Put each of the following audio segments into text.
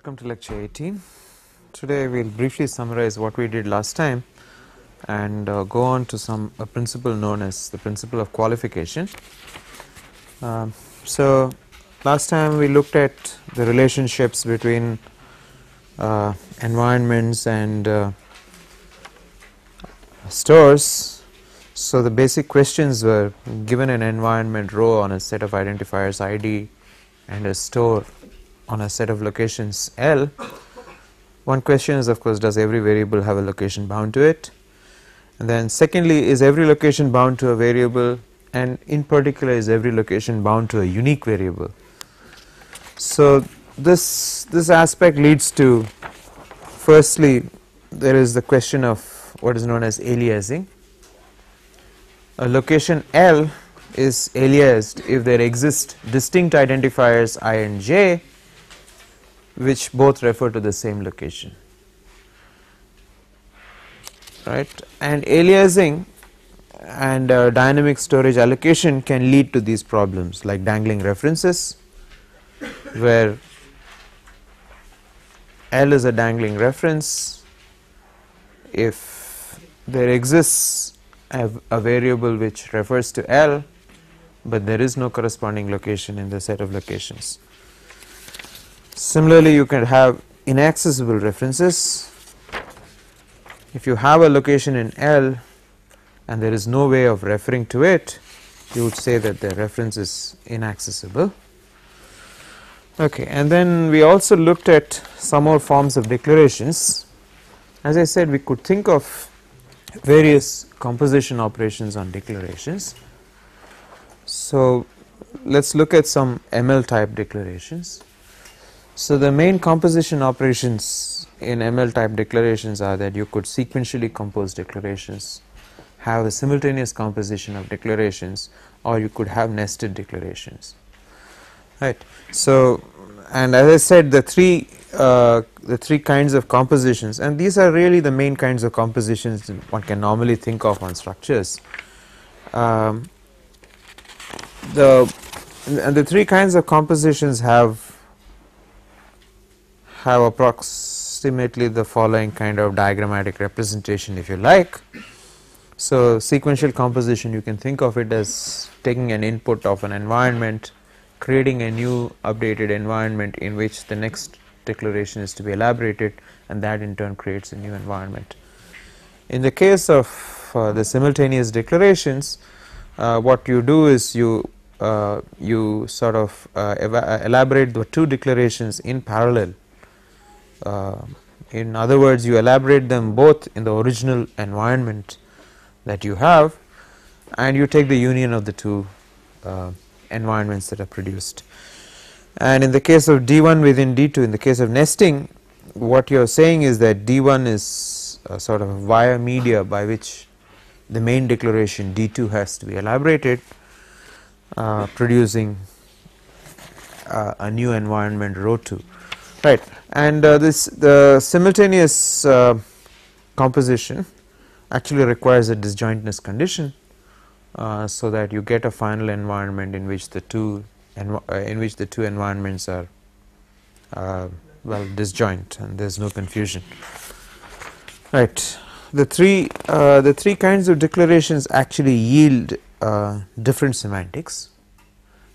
Welcome to lecture 18. Today we will briefly summarize what we did last time and go on to a principle known as the principle of qualification. So last time we looked at the relationships between environments and stores. So the basic questions were: given an environment row on a set of identifiers ID and a store on a set of locations L, one question is, of course, does every variable have a location bound to it? And then secondly, is every location bound to a variable, and in particular is every location bound to a unique variable? So this aspect leads to, firstly, there is the question of what is known as aliasing. A location L is aliased if there exist distinct identifiers I and j which both refer to the same location, right? And aliasing and dynamic storage allocation can lead to these problems, like dangling references, where L is a dangling reference if there exists a variable which refers to L, but there is no corresponding location in the set of locations. Similarly, you can have inaccessible references. If you have a location in L and there is no way of referring to it, you would say that the reference is inaccessible. Okay, and then we also looked at some more forms of declarations. As I said, we could think of various composition operations on declarations. So let's look at some ML type declarations. So the main composition operations in ML type declarations are that you could sequentially compose declarations, have a simultaneous composition of declarations, or you could have nested declarations, right? So, and as I said, the three kinds of compositions, and these are really the main kinds of compositions one can normally think of on structures. The three kinds of compositions have approximately the following kind of diagrammatic representation, if you like. So sequential composition, you can think of it as taking an input of an environment, creating a new updated environment in which the next declaration is to be elaborated, and that in turn creates a new environment. In the case of the simultaneous declarations, what you do is you sort of elaborate the two declarations in parallel. In other words, you elaborate them both in the original environment that you have, and you take the union of the two environments that are produced. And in the case of D1 within D2, in the case of nesting, what you are saying is that D1 is sort of a via media by which the main declaration D2 has to be elaborated, producing a new environment rho 2, right? And the simultaneous composition actually requires a disjointness condition, so that you get a final environment in which the two environments are well disjoint and there is no confusion, right? The three kinds of declarations actually yield different semantics,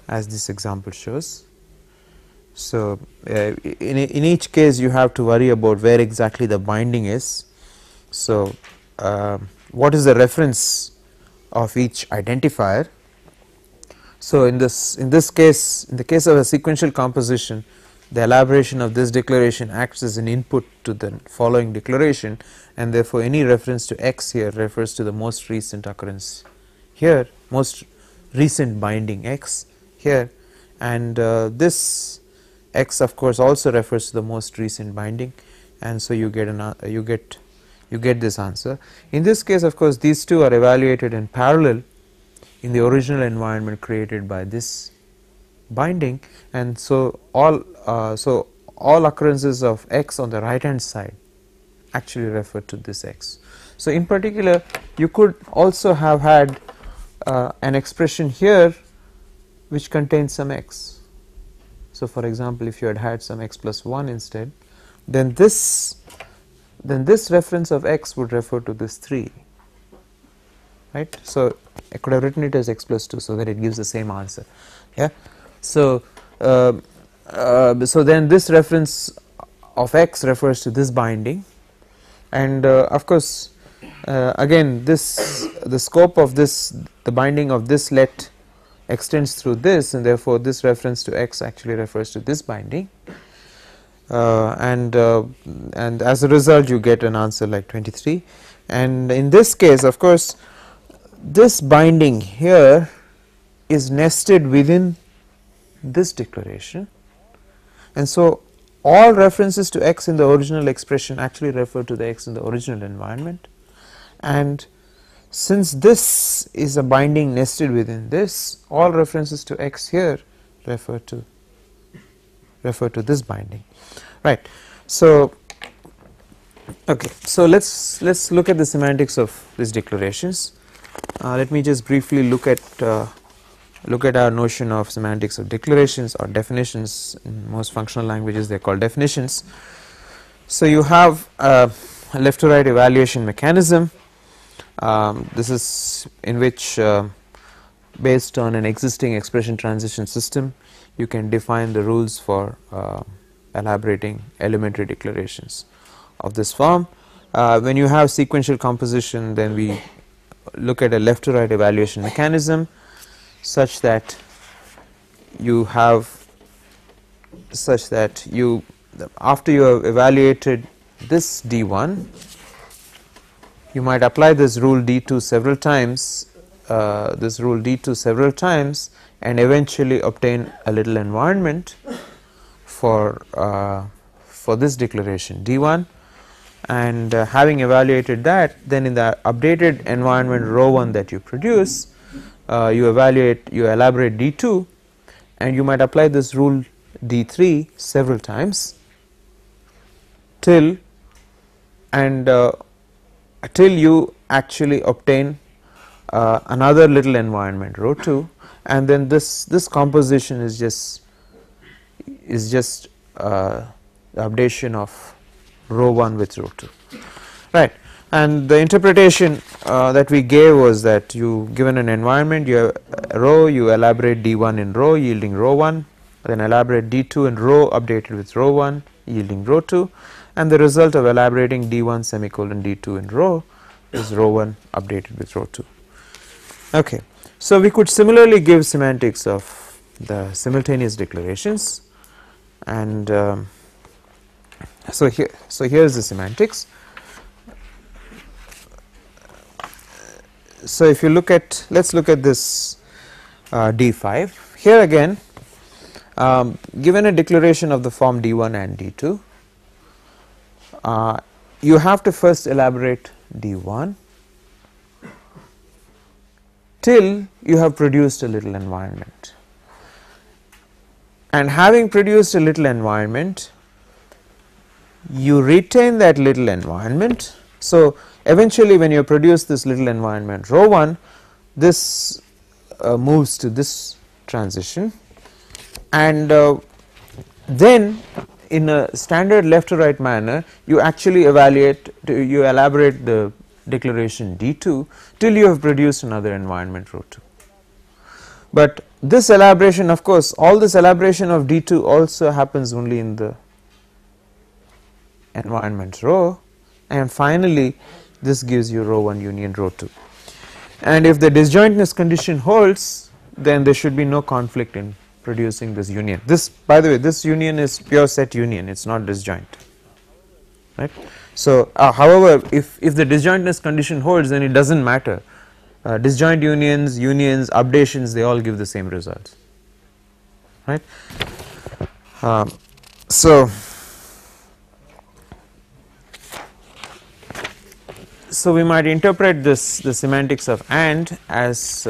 as this example shows. So in each case you have to worry about where exactly the binding is. So what is the reference of each identifier? So in this case, in the case of a sequential composition, the elaboration of this declaration acts as an input to the following declaration, and therefore any reference to X here refers to the most recent occurrence here, most recent binding X here, and this X of course also refers to the most recent binding, and so you get this answer. In this case, of course, these two are evaluated in parallel in the original environment created by this binding, and so all occurrences of X on the right hand side actually refer to this X. So in particular, you could also have had an expression here which contains some X. So, for example, if you had some x plus 1 instead, then this reference of x would refer to this 3, right. So, I could have written it as x plus 2 so that it gives the same answer. Yeah. So, so then this reference of x refers to this binding, and of course again the scope of this, the binding of this let extends through this, and therefore this reference to x actually refers to this binding, and as a result you get an answer like 23. And in this case, of course, this binding here is nested within this declaration, and so all references to x in the original expression actually refer to the x in the original environment, and since this is a binding nested within this, all references to x here refer to this binding, right. So, okay, so let's look at the semantics of these declarations. Let me just briefly look at our notion of semantics of declarations or definitions. In most functional languages they are called definitions. So, you have a left to right evaluation mechanism. This is in which based on an existing expression transition system you can define the rules for elaborating elementary declarations of this form. When you have sequential composition, then we look at a left to right evaluation mechanism such that you have after you have evaluated this D1, you might apply this rule D2 several times, and eventually obtain a little environment for this declaration D1, and having evaluated that, then in the updated environment rho 1 that you produce, you elaborate D2, and you might apply this rule D3 several times till you actually obtain another little environment rho 2, and then this composition is just the updation of rho 1 with rho 2, right. And the interpretation that we gave was that you given an environment, you have a rho, you elaborate D1 in rho yielding rho 1, then elaborate D2 in rho updated with rho 1 yielding rho 2, and the result of elaborating D1 semicolon D2 in rho is rho 1 updated with rho 2. Okay. So, we could similarly give semantics of the simultaneous declarations, and so here is the semantics. So, if you look at, let's look at this D5. Here again, given a declaration of the form D1 and D2, you have to first elaborate D1 till you have produced a little environment, and having produced a little environment, you retain that little environment. So, eventually when you produce this little environment rho 1, this moves to this transition, and then in a standard left to right manner you actually you elaborate the declaration D2 till you have produced another environment rho 2. But this elaboration, of course, all this elaboration of D2 also happens only in the environment rho, and finally this gives you rho 1 union rho 2. And if the disjointness condition holds, then there should be no conflict in producing this union. This, by the way, this union is pure set union, it is not disjoint, right. So, however, if the disjointness condition holds, then it does not matter, disjoint unions, updations, they all give the same results, right. So we might interpret the semantics of AND as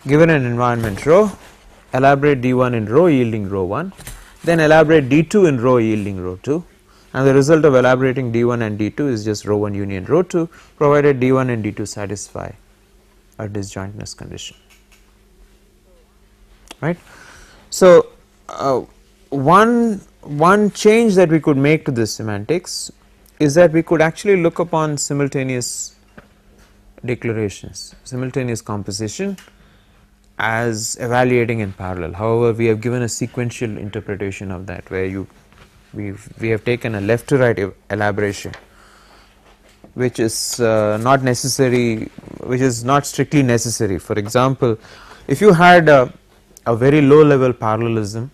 given an environment rho, elaborate D1 in rho yielding rho 1, then elaborate D2 in rho yielding rho 2, and the result of elaborating D1 and D2 is just rho 1 union rho 2, provided D1 and D2 satisfy a disjointness condition, right. So, one change that we could make to this semantics is that we could actually look upon simultaneous declarations, simultaneous composition as evaluating in parallel. However, we have given a sequential interpretation of that, where we have taken a left to right elaboration, which is not necessary, which is not strictly necessary. For example, if you had a very low level parallelism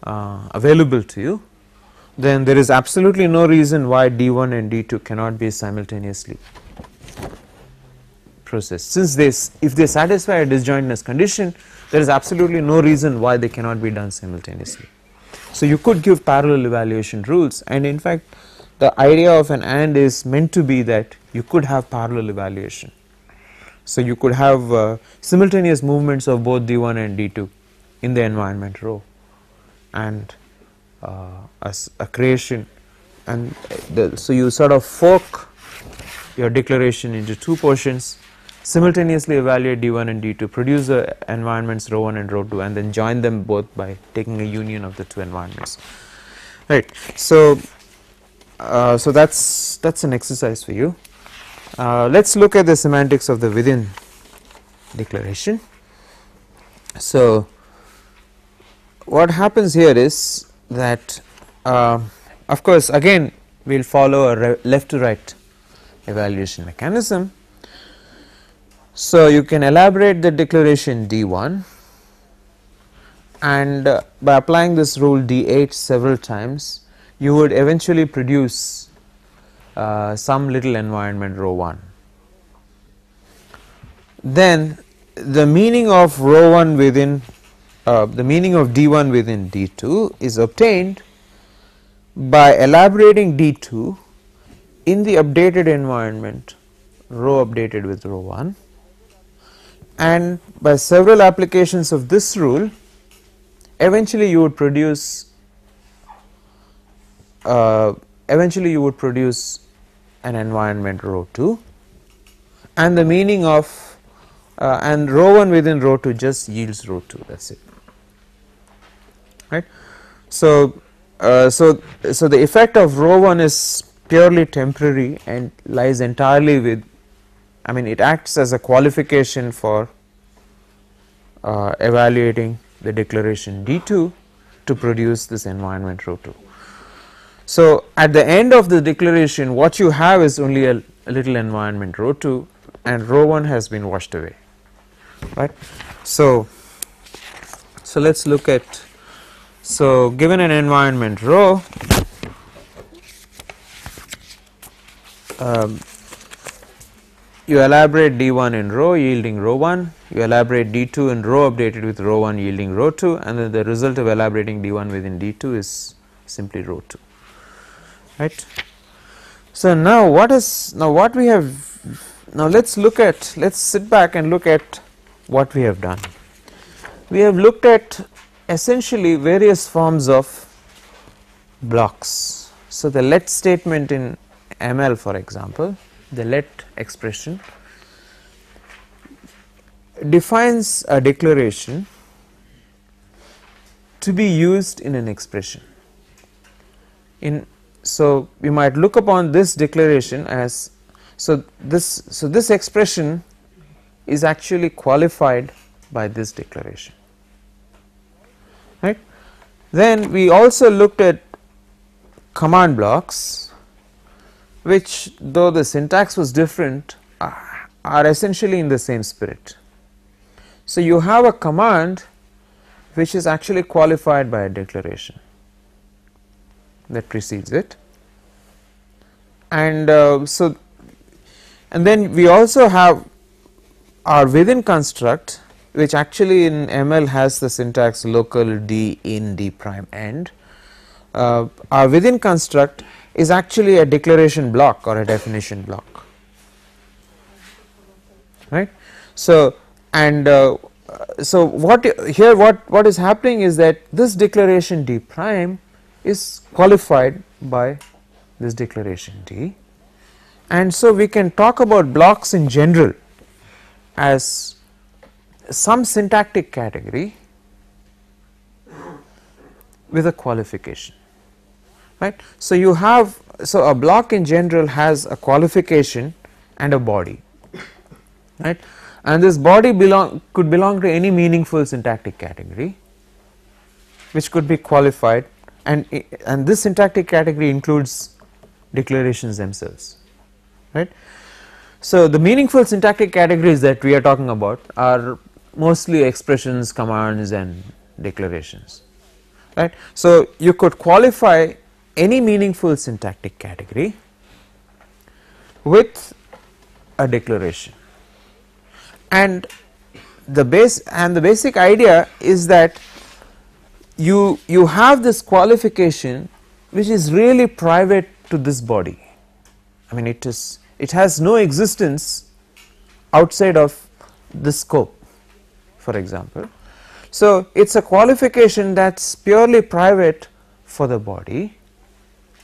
available to you, then there is absolutely no reason why D1 and D2 cannot be simultaneously processed. Since if they satisfy a disjointness condition, there is absolutely no reason why they cannot be done simultaneously. So you could give parallel evaluation rules, and in fact the idea of an AND is meant to be that you could have parallel evaluation. So you could have simultaneous movements of both D1 and D2 in the environment row, and as a creation, and so you sort of fork your declaration into two portions, simultaneously evaluate D1 and D2, produce the environments row 1 and row 2, and then join them both by taking a union of the two environments, right. So that's an exercise for you. Let us look at the semantics of the within declaration. So what happens here is that of course again we will follow a left to right evaluation mechanism. So you can elaborate the declaration D1, and by applying this rule D8 several times, you would eventually produce some little environment row 1. Then the meaning of row 1 within the meaning of D1 within D2 is obtained by elaborating D2 in the updated environment row updated with row 1, and by several applications of this rule eventually you would produce an environment row 2, and the meaning of and row 1 within row 2 just yields row 2, that is it, right. So the effect of row 1 is purely temporary and lies entirely with, I mean it acts as a qualification for evaluating the declaration D2 to produce this environment row 2. So at the end of the declaration what you have is only a little environment row 2, and row 1 has been washed away, right. So let us look at, so given an environment row, you elaborate D1 in row yielding row 1, you elaborate D2 in row updated with row 1 yielding row 2, and then the result of elaborating D1 within D2 is simply row 2, right. So now let us sit back and look at what we have done. We have looked at essentially various forms of blocks. So the let statement in ML, for example, the let expression defines a declaration to be used in an expression. So we might look upon this declaration as, so this expression is actually qualified by this declaration, right. Then we also looked at command blocks, which though the syntax was different are essentially in the same spirit. So you have a command which is actually qualified by a declaration that precedes it, and and then we also have our within construct, which actually in ML has the syntax local D in D prime end. Our within construct is actually a declaration block or a definition block, right. So and so what is happening is that this declaration D prime is qualified by this declaration D, and so we can talk about blocks in general as some syntactic category with a qualification, right. So you have, so a block in general has a qualification and a body, right, and this body could belong to any meaningful syntactic category which could be qualified, and this syntactic category includes declarations themselves, right. So the meaningful syntactic categories that we are talking about are mostly expressions, commands and declarations, right. So you could qualify any meaningful syntactic category with a declaration, and the basic idea is that you have this qualification which is really private to this body. I mean, it has no existence outside of the scope, for example. So it is a qualification that is purely private for the body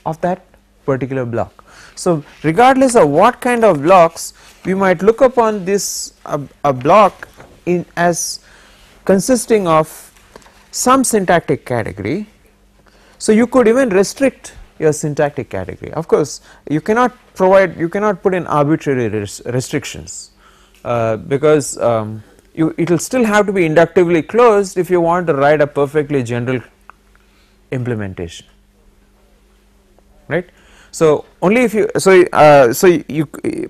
of that particular block. So regardless of what kind of blocks, we might look upon this a block as consisting of some syntactic category. So you could even restrict your syntactic category. Of course, you cannot put in arbitrary restrictions, because it will still have to be inductively closed if you want to write a perfectly general implementation, right. So only if you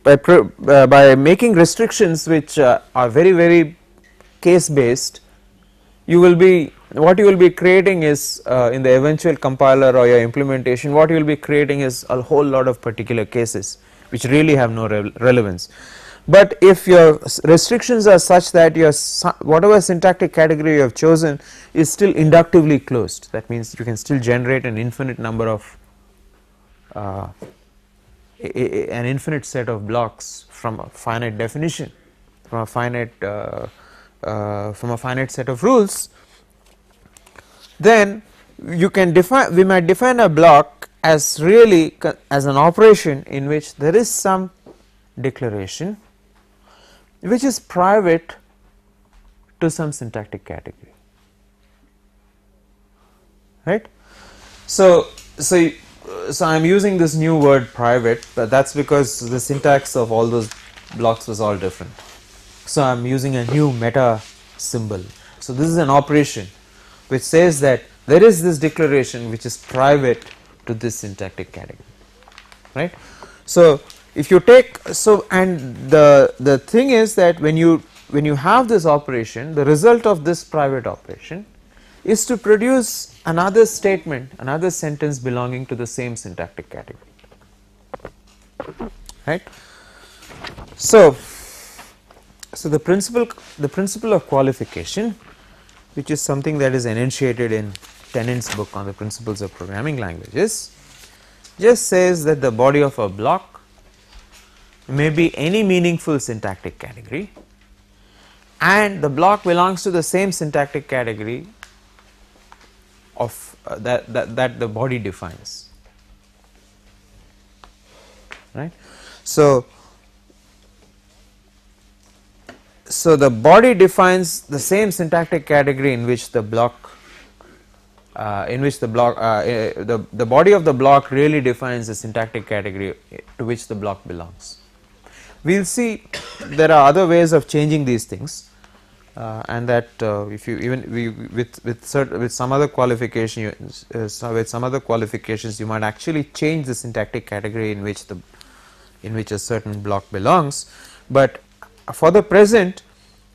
by making restrictions which are very case based, you will be, what you will be creating is in the eventual compiler or your implementation, what you will be creating is a whole lot of particular cases which really have no relevance. But if your restrictions are such that your whatever syntactic category you have chosen is still inductively closed, that means you can still generate an infinite number of an infinite set of blocks from a finite definition, from a finite set of rules, then you can we might define a block as really as an operation in which there is some declaration which is private to some syntactic category, right. So I am using this new word private, but that is because the syntax of all those blocks was all different. So I am using a new meta symbol. So this is an operation which says that there is this declaration which is private to this syntactic category, right. So if you take, and the thing is that when you have this operation, the result of this private operation is to produce another statement, another sentence belonging to the same syntactic category, right. So the principle of qualification, which is something that is enunciated in Tennant's book on the principles of programming languages, just says that the body of a block may be any meaningful syntactic category, and the block belongs to the same syntactic category of that the body defines, right. So the body defines the same syntactic category in which the block the body of the block really defines the syntactic category to which the block belongs. We will see there are other ways of changing these things, and that if you even with some other qualifications you might actually change the syntactic category in which a certain block belongs. But for the present,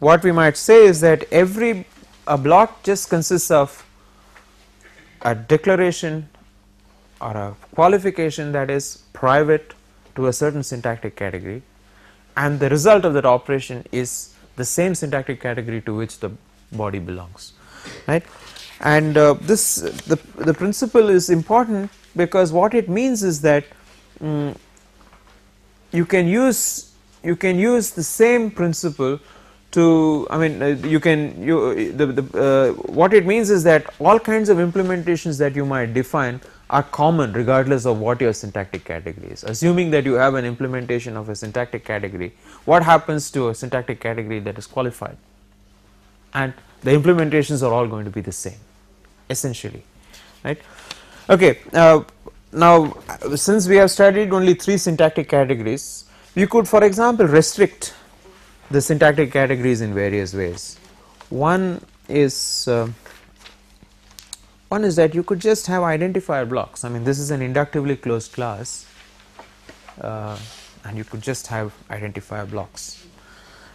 what we might say is that a block just consists of a declaration or a qualification that is private to a certain syntactic category, and the result of that operation is the same syntactic category to which the body belongs, right. And the principle is important because what it means is that you can use the same principle to, I mean what it means is that all kinds of implementations that you might define are common regardless of what your syntactic category is. Assuming that you have an implementation of a syntactic category, what happens to a syntactic category that is qualified? And the implementations are all going to be the same essentially. right. Okay, now since we have studied only 3 syntactic categories, you could for example restrict the syntactic categories in various ways. One is that you could just have identifier blocks. I mean, this is an inductively closed class, and you could just have identifier blocks,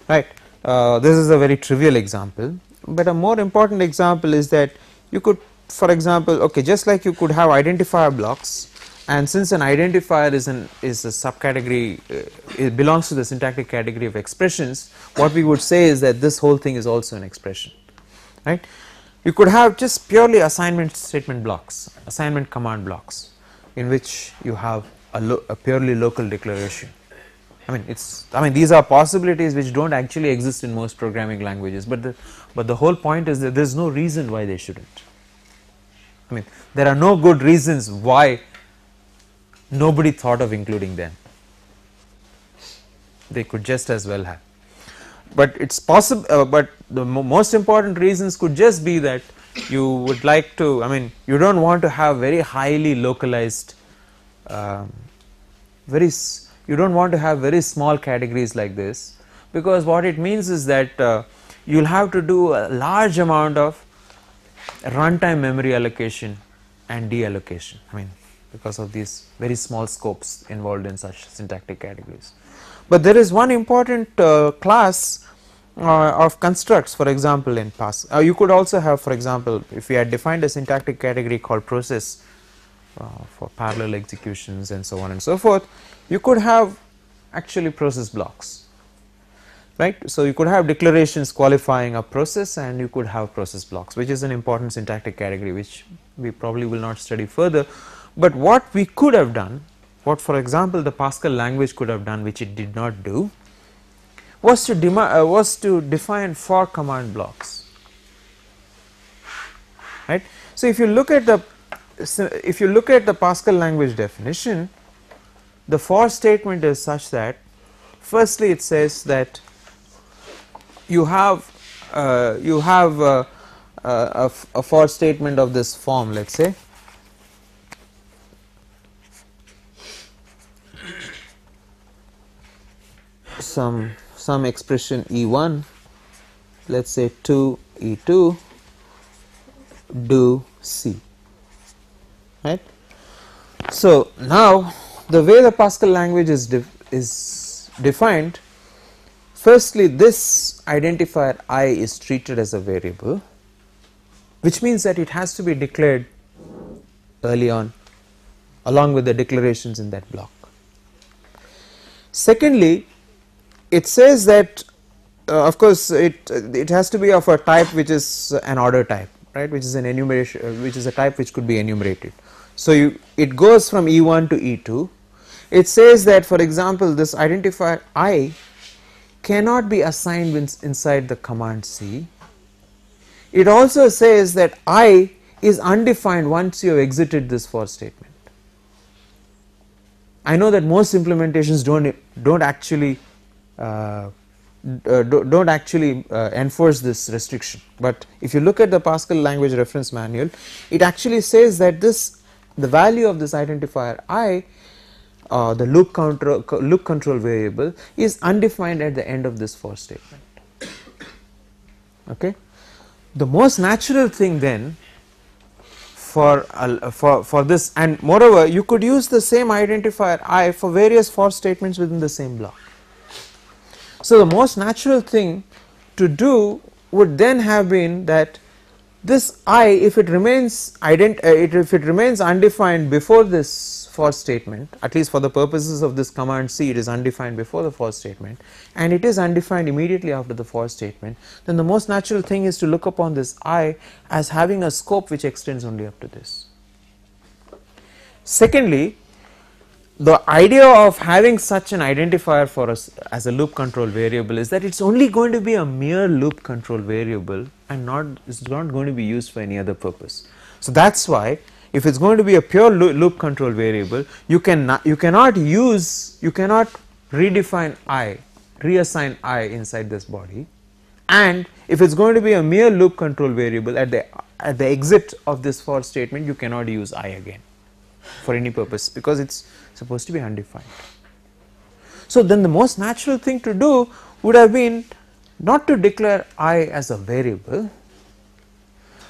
right. This is a very trivial example, but a more important example is that you could, for example, okay, just like you could have identifier blocks, and since an identifier is a subcategory, it belongs to the syntactic category of expressions, what we would say is that this whole thing is also an expression, right. You could have just purely assignment statement blocks, assignment command blocks, in which you have a purely local declaration. I mean these are possibilities which do not actually exist in most programming languages, but the whole point is that there is no reason why they shouldn't. I mean, there are no good reasons why nobody thought of including them. They could just as well have, but it's possible, but the most important reasons could just be that you would like to, I mean, you don't want to have very highly localized, you don't want to have very small categories like this, because what it means is that you will have to do a large amount of runtime memory allocation and deallocation, I mean, because of these very small scopes involved in such syntactic categories. But there is one important class of constructs, for example, in Pascal. You could also have, for example, if we had defined a syntactic category called process for parallel executions and so on and so forth, you could have actually process blocks, right. So you could have declarations qualifying a process, and you could have process blocks, which is an important syntactic category which we probably will not study further. But what we could have done, what for example the Pascal language could have done, which it did not do, was to define for command blocks, right. So if you look at the Pascal language definition, the for statement is such that firstly it says that you have a for statement of this form, let us say, some expression E1, let us say 2 E2 do C, right. So now the way the Pascal language is defined, firstly this identifier I is treated as a variable, which means that it has to be declared early on along with the declarations in that block. Secondly, it says that of course it has to be of a type which is an order type, right, which is an enumeration, which is a type which could be enumerated. So it goes from E1 to E2. It says that, for example, this identifier I cannot be assigned inside the command C. It also says that I is undefined once you have exited this for statement. I know that most implementations don't actually enforce this restriction, but if you look at the Pascal language reference manual, it actually says that the value of this identifier I, the loop control variable, is undefined at the end of this for statement. Okay, the most natural thing then for this, and moreover you could use the same identifier I for various for statements within the same block. So the most natural thing to do would then have been that this I, if it remains undefined before this for statement, at least for the purposes of this command C, it is undefined before the for statement, and it is undefined immediately after the for statement, then the most natural thing is to look upon this I as having a scope which extends only up to this. Secondly, the idea of having such an identifier for us as a loop control variable is that it is only going to be a mere loop control variable and is not going to be used for any other purpose. So that is why if it is going to be a pure loop control variable, you cannot redefine I, reassign I inside this body, and if it is going to be a mere loop control variable at the exit of this for statement, you cannot use I again for any purpose because it is supposed to be undefined. So then the most natural thing to do would have been not to declare I as a variable,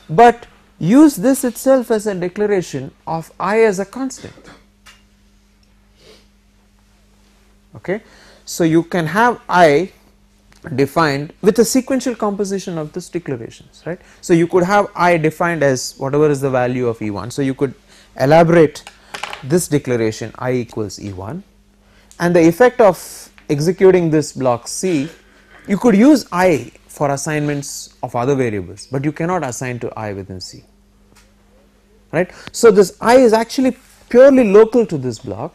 but use this itself as a declaration of I as a constant. Okay. So you can have I defined with a sequential composition of these declarations, right. So you could have I defined as whatever is the value of E1. So you could elaborate this declaration I equals E1, and the effect of executing this block C, you could use I for assignments of other variables, but you cannot assign to I within C, right. So this I is actually purely local to this block,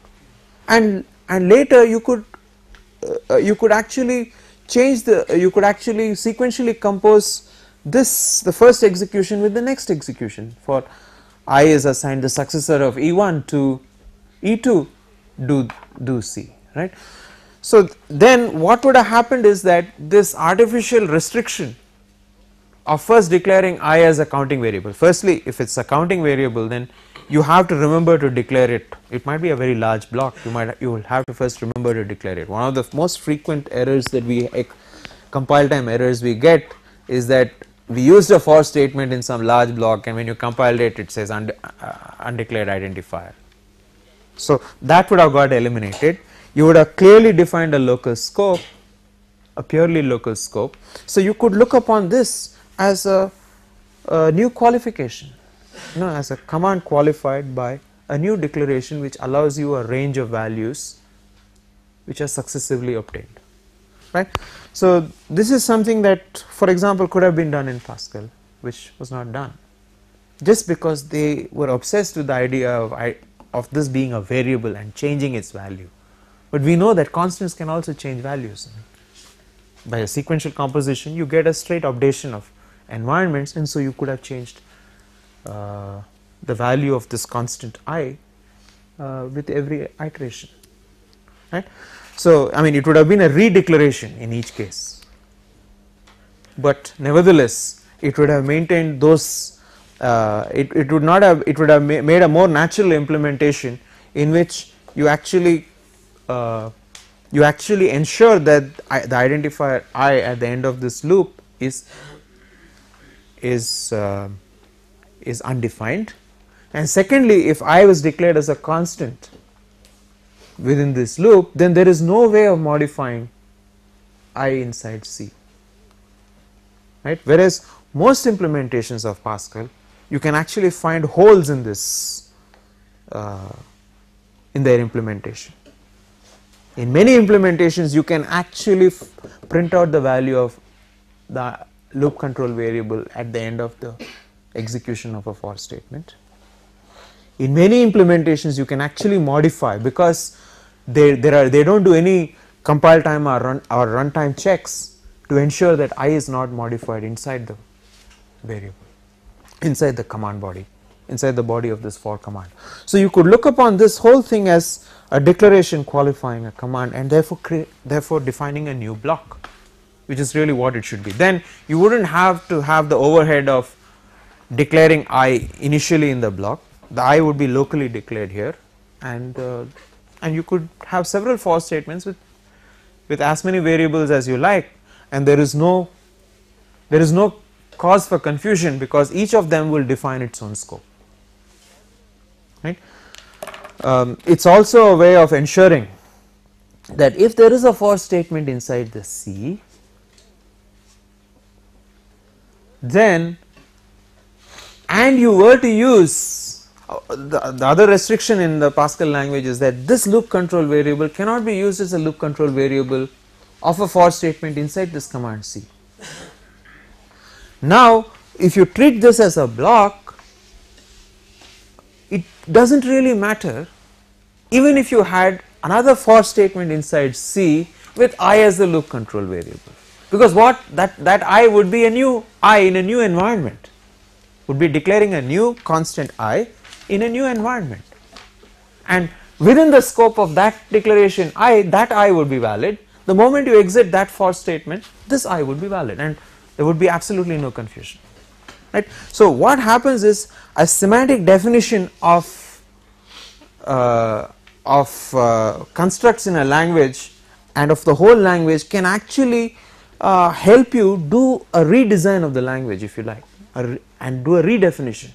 and later you could actually change you could actually sequentially compose this, the first execution with the next execution. For I is assigned the successor of E1 to E2 do C, right. So then what would have happened is that this artificial restriction of first declaring I as a counting variable, firstly if it is a counting variable, then you have to remember to declare it. It might be a very large block, you will have to first remember to declare it. One of the most frequent errors that we compile time errors we get is that we used a for statement in some large block, and when you compile it, it says undeclared identifier. So that would have got eliminated. You would have clearly defined a local scope, a purely local scope. So you could look upon this as a new qualification, as a command qualified by a new declaration which allows you a range of values which are successively obtained, right. So this is something that, for example, could have been done in Pascal, which was not done, just because they were obsessed with the idea of this being a variable and changing its value. But we know that constants can also change values. By a sequential composition, you get a straight updation of environments, and so you could have changed the value of this constant I with every iteration, right. So I mean, it would have been a redeclaration in each case, but nevertheless it would have maintained those it would have made a more natural implementation in which you actually ensure that the identifier I at the end of this loop is undefined, and secondly, if I was declared as a constant within this loop, then there is no way of modifying I inside C, right. Whereas most implementations of Pascal, you can actually find holes in this in their implementation. In many implementations, you can actually print out the value of the loop control variable at the end of the execution of a for statement. In many implementations, you can actually modify, because they do not do any compile time or runtime checks to ensure that I is not modified inside the variable, inside the command body, inside the body of this for command. So you could look upon this whole thing as a declaration qualifying a command, and therefore defining a new block, which is really what it should be. Then you would not have to have the overhead of declaring I initially in the block. The I would be locally declared here, and you could have several for statements with as many variables as you like, and there is no cause for confusion, because each of them will define its own scope, right. It is also a way of ensuring that if there is a for statement inside the C, then and you were to use the other restriction in the Pascal language is that this loop control variable cannot be used as a loop control variable of a for statement inside this command C. Now if you treat this as a block, it does not really matter even if you had another for statement inside C with I as the loop control variable, because what that I would be a new I in a new environment, would be declaring a new constant I in a new environment, and within the scope of that declaration that I would be valid. The moment you exit that for statement, this I would be valid, and there would be absolutely no confusion, right. So what happens is a semantic definition of constructs in a language and of the whole language can actually help you do a redesign of the language, if you like, and do a redefinition.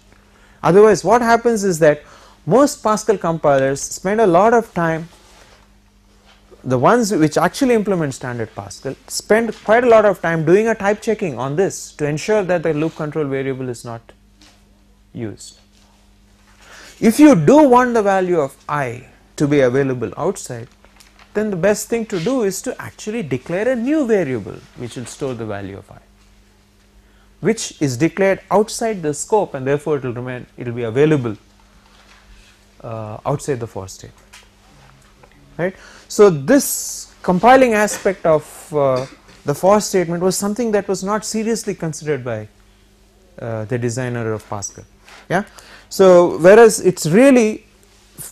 Otherwise what happens is that most Pascal compilers spend a lot of time, the ones which actually implement standard Pascal spend quite a lot of time doing a type checking on this to ensure that the loop control variable is not used. If you do want the value of I to be available outside, then the best thing to do is to actually declare a new variable which will store the value of I, which is declared outside the scope, and therefore it will remain, it will be available outside the for statement, right. So this compiling aspect of the for statement was something that was not seriously considered by the designer of Pascal, yeah. So whereas it's really,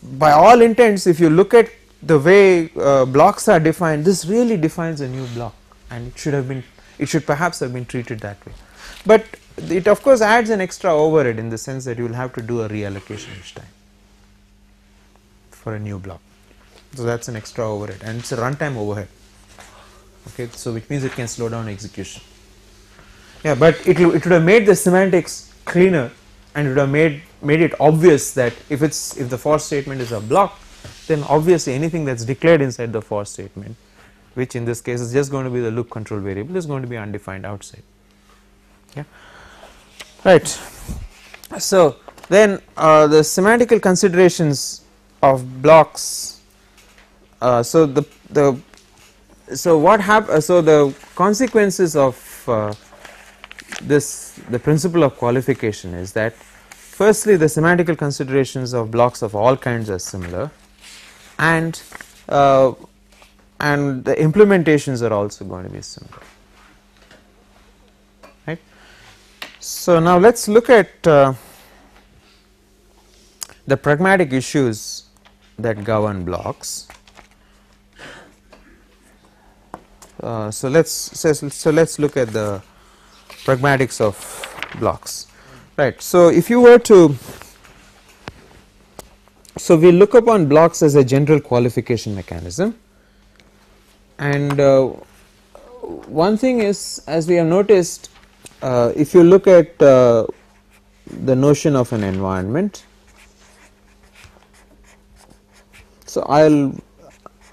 by all intents, if you look at the way blocks are defined, this really defines a new block, and it should perhaps have been treated that way. But it of course adds an extra overhead in the sense that you will have to do a reallocation each time for a new block. So that's an extra overhead, and it's a runtime overhead, okay. So which means it can slow down execution, yeah. But it would have made the semantics cleaner, and it would have made it obvious that if the for statement is a block, then obviously anything that's declared inside the for statement, which in this case is just going to be the loop control variable, is going to be undefined outside, yeah, right. So then the semantical considerations of blocks, so the consequences of the principle of qualification is that firstly the semantical considerations of blocks of all kinds are similar, and the implementations are also going to be similar, right. So now let us look at the pragmatic issues that govern blocks. So let's look at the pragmatics of blocks, right. So if you were to, so we look upon blocks as a general qualification mechanism, and one thing is, as we have noticed, if you look at the notion of an environment, so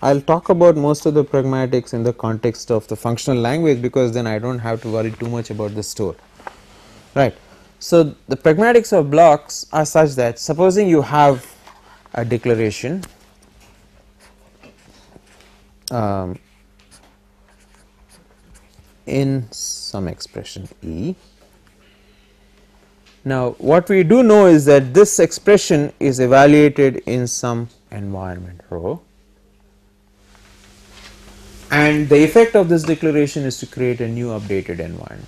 I'll talk about most of the pragmatics in the context of the functional language, because then I don't have to worry too much about the store, right. So the pragmatics of blocks are such that, supposing you have a declaration in some expression E. Now what we do know is that this expression is evaluated in some environment rho, and the effect of this declaration is to create a new updated environment,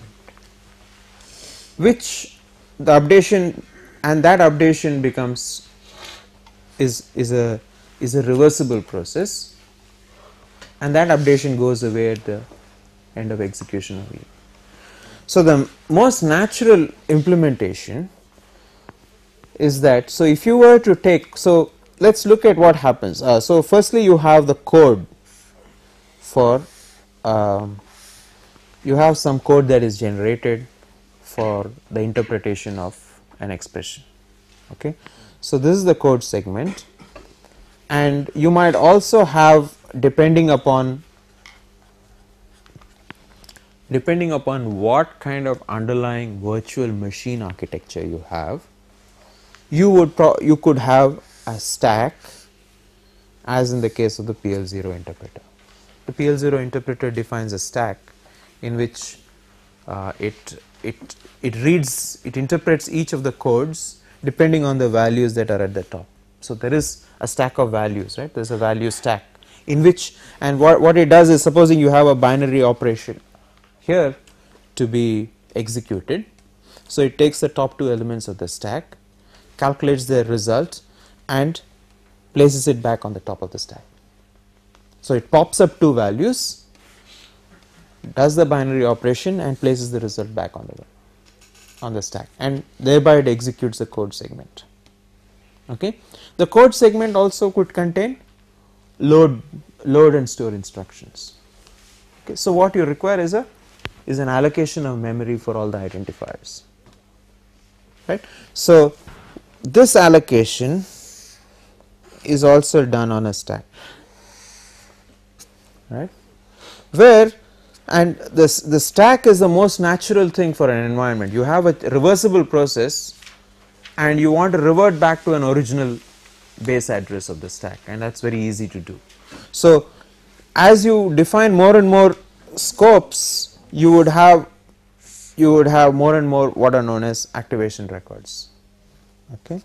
which the updation, and that updation becomes is a reversible process, and that updation goes away at the end of execution of E. So the most natural implementation is that, so if you were to take, so let us look at what happens. So firstly you have the code for, you have some code that is generated for the interpretation of an expression, okay. So this is the code segment, and you might also have, depending upon what kind of underlying virtual machine architecture you have, you could have a stack, as in the case of the PL0 interpreter. The PL0 interpreter defines a stack in which it interprets each of the codes depending on the values that are at the top. So there is a stack of values, right? There is a value stack in which, and what it does is, supposing you have a binary operation here to be executed, so it takes the top two elements of the stack, calculates their result, and places it back on the top of the stack. So it pops up two values, does the binary operation and places the result back on the stack, and thereby it executes the code segment. Okay. The code segment also could contain load and store instructions. Okay. So what you require is an allocation of memory for all the identifiers, right. So this allocation is also done on a stack, right, where, and the stack is the most natural thing for an environment. You have a reversible process and you want to revert back to an original base address of the stack, and that is very easy to do. So as you define more and more scopes, you would have more and more what are known as activation records. Okay.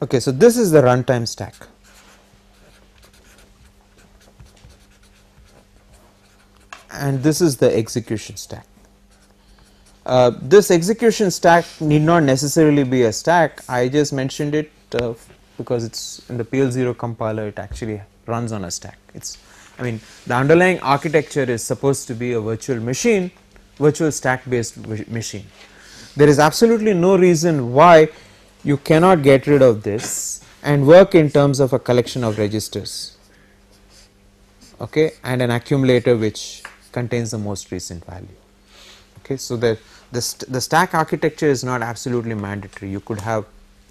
Okay, so this is the runtime stack. And this is the execution stack. This execution stack need not necessarily be a stack. I just mentioned it because it's in the PL0 compiler, it actually runs on a stack. I mean, the underlying architecture is supposed to be a virtual machine, virtual stack based machine. There is absolutely no reason why you cannot get rid of this and work in terms of a collection of registers, okay, and an accumulator which contains the most recent value. Okay, so the stack architecture is not absolutely mandatory. You could have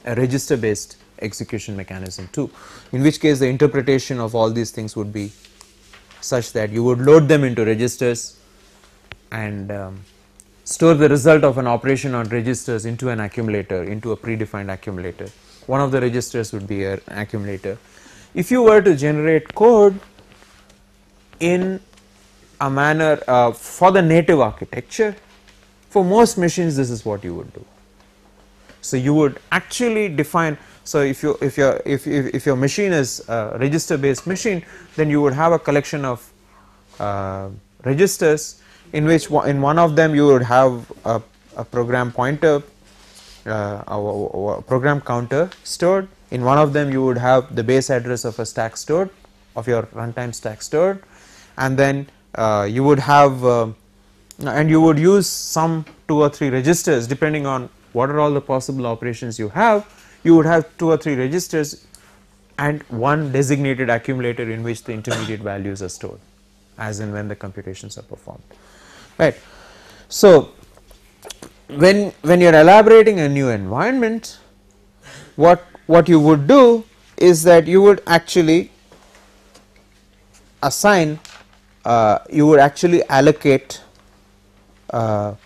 a register based execution mechanism too, in which case the interpretation of all these things would be such that you would load them into registers and store the result of an operation on registers into an accumulator, into a predefined accumulator. One of the registers would be an accumulator. If you were to generate code in a manner for the native architecture, for most machines this is what you would do. So you would actually define, so if your machine is a register based machine, then you would have a collection of registers in which in one of them you would have a program pointer, a program counter stored. In one of them you would have the base address of a stack stored, of your runtime stack stored, and then you would have and you would use some 2 or 3 registers depending on what are all the possible operations you have. You would have 2 or 3 registers and one designated accumulator in which the intermediate values are stored as and when the computations are performed, right. So when you are elaborating a new environment, what you would do is that you would actually assign, you would actually allocate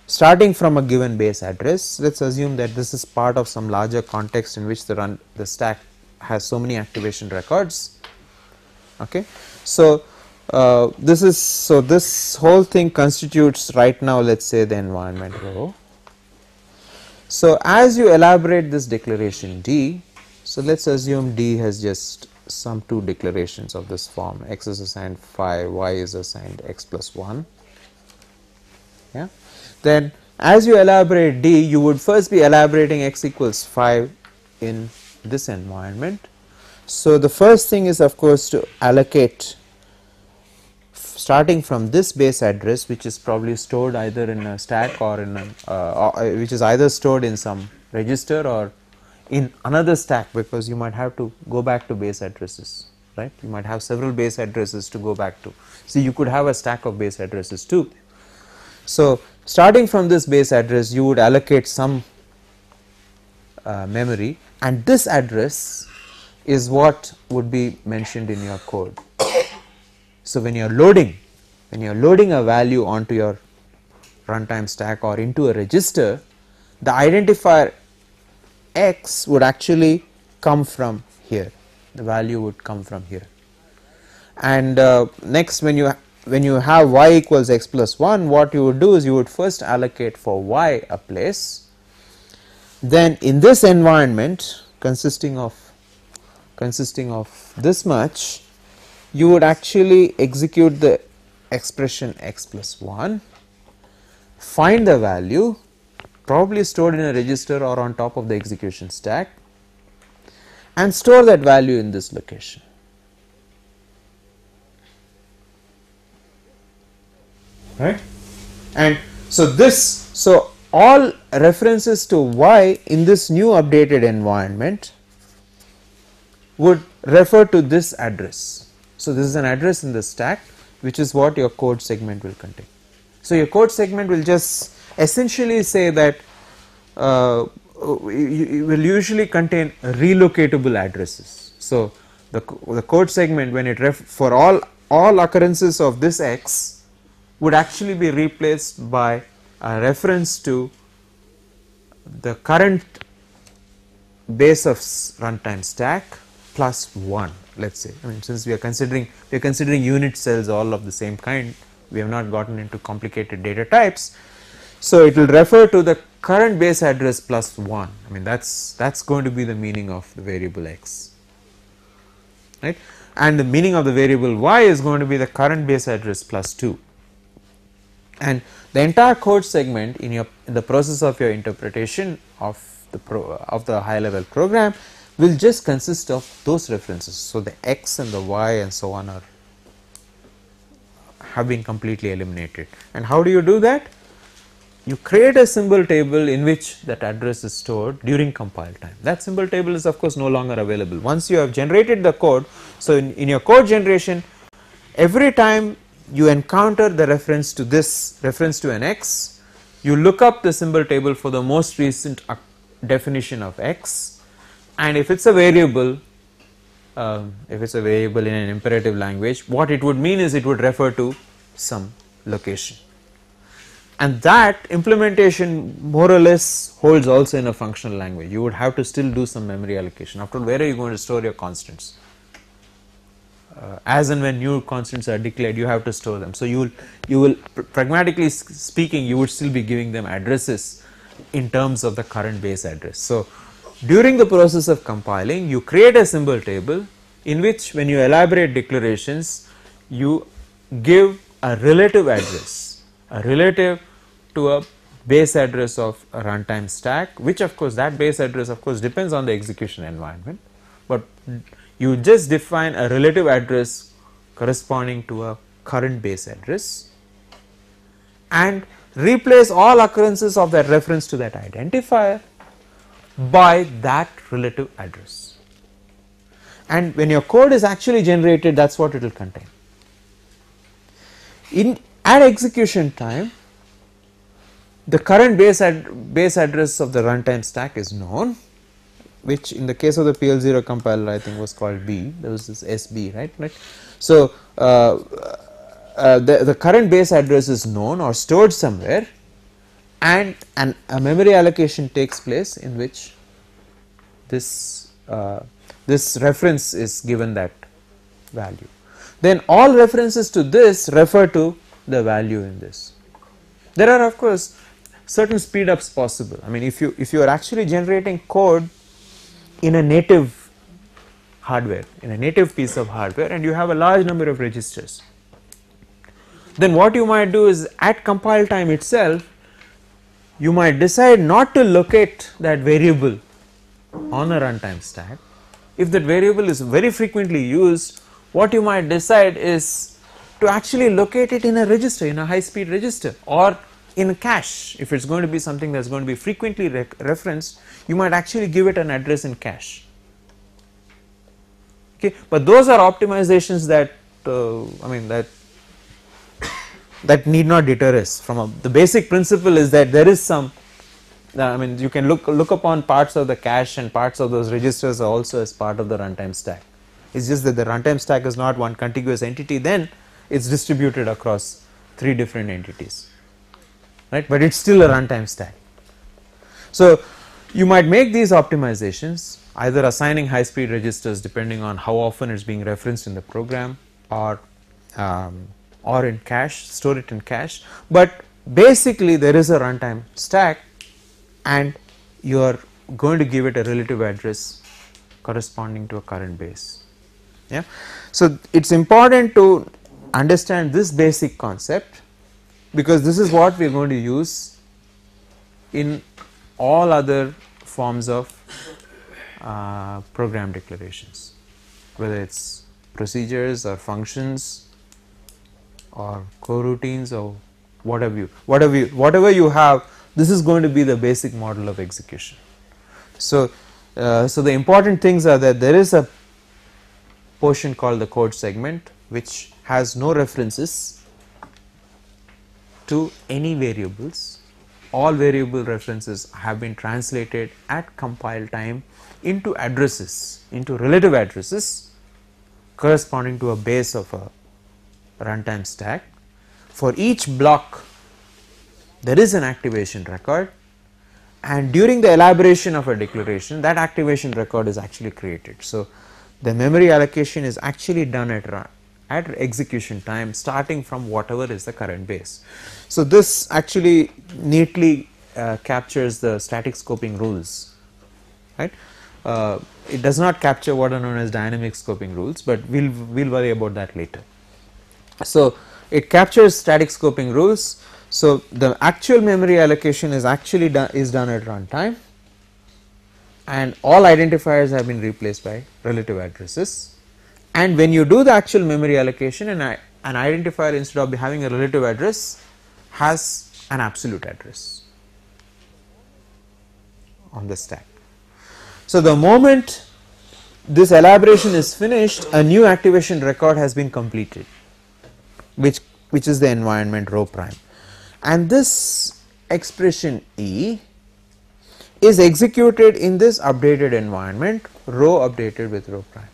starting from a given base address. Let us assume that this is part of some larger context in which the stack has so many activation records. Okay. So this whole thing constitutes right now, let us say, the environment row. So as you elaborate this declaration D, so let us assume D has just some 2 declarations of this form: x is assigned 5, y is assigned x plus 1. Yeah. Then as you elaborate D, you would first be elaborating x equals 5 in this environment. So the first thing is of course to allocate starting from this base address, which is probably stored either in a stack or in a which is either stored in some register or in another stack, because you might have to go back to base addresses, right. You might have several base addresses to go back to. See, you could have a stack of base addresses too. So starting from this base address, you would allocate some memory, and this address is what would be mentioned in your code. So when you are loading a value onto your runtime stack or into a register, the identifier x would actually come from here, the value would come from here. And next, when you have y equals x plus 1, what you would do is you would first allocate for y a place. Then in this environment consisting of this much, you would actually execute the expression x plus 1, find the value, probably stored in a register or on top of the execution stack, and store that value in this location. Right? And so all references to y in this new updated environment would refer to this address. So this is an address in the stack, which is what your code segment will contain. So your code segment will just essentially say that it will usually contain relocatable addresses. So the code segment, when it for all occurrences of this x, would actually be replaced by a reference to the current base of runtime stack plus 1, let us say. I mean, since we are considering unit cells all of the same kind, we have not gotten into complicated data types. So it will refer to the current base address plus 1. I mean, that's going to be the meaning of the variable x, right? And the meaning of the variable y is going to be the current base address plus 2. And the entire code segment in the process of your interpretation of the high level program will just consist of those references. So the x and the y and so on have been completely eliminated. And how do you do that? You create a symbol table in which that address is stored during compile time. That symbol table is of course no longer available. Once you have generated the code, so in your code generation, every time you encounter the reference to an x, you look up the symbol table for the most recent definition of x, and if it's a variable in an imperative language, what it would mean is it would refer to some location. And that implementation more or less holds also in a functional language. You would have to still do some memory allocation. After all, where are you going to store your constants? As and when new constants are declared, you have to store them. So you will pragmatically speaking, you would still be giving them addresses in terms of the current base address. So during the process of compiling, you create a symbol table in which, when you elaborate declarations, you give a relative address, relative to a base address of a runtime stack, which of course that base address of course depends on the execution environment, but you just define a relative address corresponding to a current base address and replace all occurrences of that reference to that identifier by that relative address. And when your code is actually generated, that is what it will contain. At execution time, the current base address of the runtime stack is known, which in the case of the PL0 compiler I think was called B. There was this SB, right? So the current base address is known or stored somewhere, and a memory allocation takes place in which this reference is given that value. Then all references to this refer to the value in this. There are of course certain speed ups possible. I mean, if you are actually generating code in a native hardware, in a native piece of hardware, and you have a large number of registers, then what you might do is at compile time itself, you might decide not to locate that variable on a runtime stack. If that variable is very frequently used, what you might decide is to actually locate it in a register, in a high speed register, or in a cache. If it is going to be something that is going to be frequently referenced, you might actually give it an address in cache. Okay, but those are optimizations that that need not deter us from the basic principle is that there is some. You can look upon parts of the cache and parts of those registers also as part of the runtime stack. It's just that the runtime stack is not one contiguous entity, then it's distributed across 3 different entities, right? But it's still a runtime stack. So you might make these optimizations, either assigning high speed registers depending on how often it's being referenced in the program, or in cache, store it in cache, but basically there is a runtime stack and you are going to give it a relative address corresponding to a current base. Yeah. So it's important to understand this basic concept, because this is what we are going to use in all other forms of program declarations, whether it's procedures or functions or coroutines or whatever you have. This is going to be the basic model of execution. So, so the important things are that there is a portion called the code segment which has no references to any variables. All variable references have been translated at compile time into addresses, into relative addresses corresponding to a base of a runtime stack. For each block there is an activation record, and during the elaboration of a declaration that activation record is actually created. So, the memory allocation is actually done at execution time starting from whatever is the current base. So, this actually neatly captures the static scoping rules, right. It does not capture what are known as dynamic scoping rules, but we will worry about that later. So, it captures static scoping rules. So, the actual memory allocation is actually done at runtime, and all identifiers have been replaced by relative addresses. And when you do the actual memory allocation, an identifier instead of having a relative address has an absolute address on the stack. So, the moment this elaboration is finished, a new activation record has been completed, which is the environment rho prime, and this expression E is executed in this updated environment rho updated with rho prime.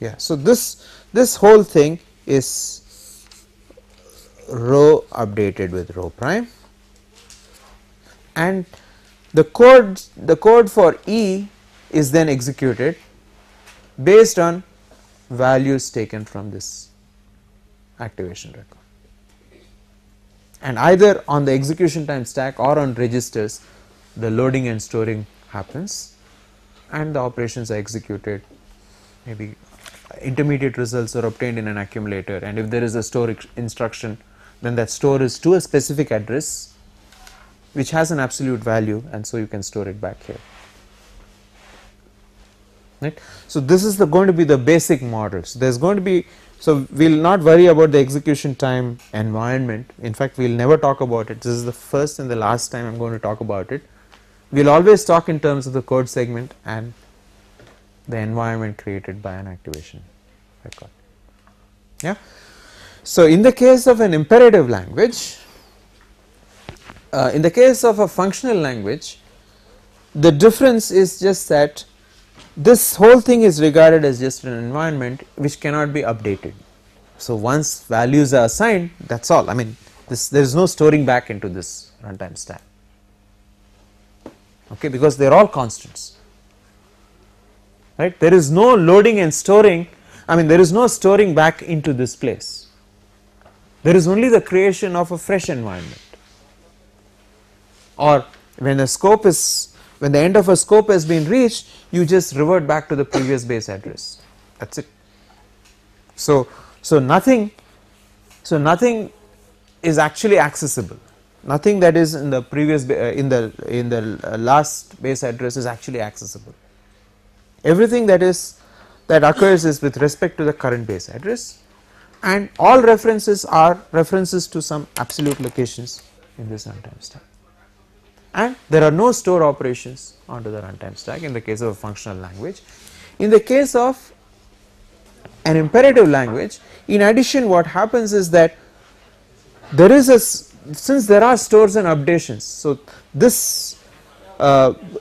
Yeah, so this whole thing is rho updated with rho prime, and the code for E is then executed based on values taken from this activation record, and either on the execution time stack or on registers the loading and storing happens and the operations are executed. Maybe intermediate results are obtained in an accumulator, and if there is a store instruction, then that store is to a specific address which has an absolute value, and so you can store it back here, right. So, this is going to be the basic model. So, there is going to be, so we will not worry about the execution time environment. In fact, we will never talk about it. This is the first and the last time I am going to talk about it. We will always talk in terms of the code segment and the environment created by an activation record. Yeah. So, in the case of an imperative language, in the case of a functional language, the difference is just that this whole thing is regarded as just an environment which cannot be updated. So, once values are assigned, that is all. I mean, there is no storing back into this runtime stack, okay, because they are all constants, right. There is no loading and storing, I mean there is no storing back into this place, there is only the creation of a fresh environment, or when a scope is, when the end of a scope has been reached, you just revert back to the previous base address, that is it. So nothing is actually accessible, nothing that is in the previous in the last base address is actually accessible. Everything that occurs is with respect to the current base address, and all references are references to some absolute locations in this runtime stack, and there are no store operations onto the runtime stack in the case of a functional language. In the case of an imperative language, in addition, what happens is that there is since there are stores and updations, so this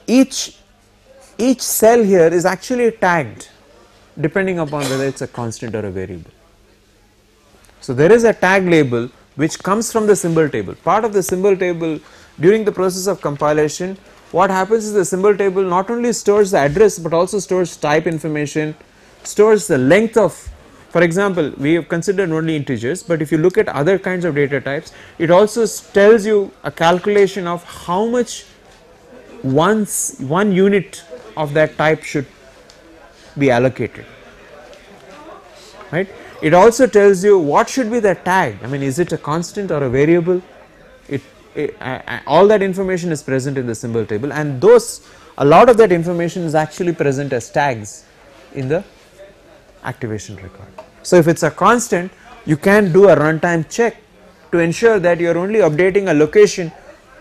each cell here is actually tagged depending upon whether it is a constant or a variable. So, there is a tag label which comes from the symbol table. Part of the symbol table during the process of compilation, what happens is the symbol table not only stores the address but also stores type information, stores the length of, for example, we have considered only integers, but if you look at other kinds of data types, it also tells you a calculation of how much one unit of that type should be allocated, right. It also tells you what should be the tag, I mean is it a constant or a variable, all that information is present in the symbol table, and a lot of that information is actually present as tags in the activation record. So, if it is a constant, you can do a runtime check to ensure that you are only updating a location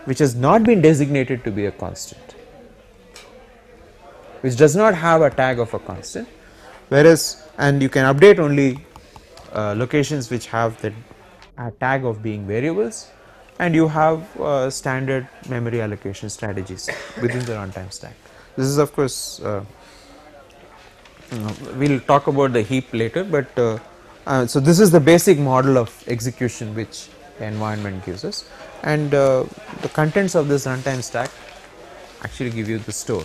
which has not been designated to be a constant, which does not have a tag of a constant, whereas, and you can update only locations which have the tag of being variables, and you have standard memory allocation strategies within the runtime stack. This is of course, we will talk about the heap later, but so this is the basic model of execution which the environment gives us, and the contents of this runtime stack actually give you the store.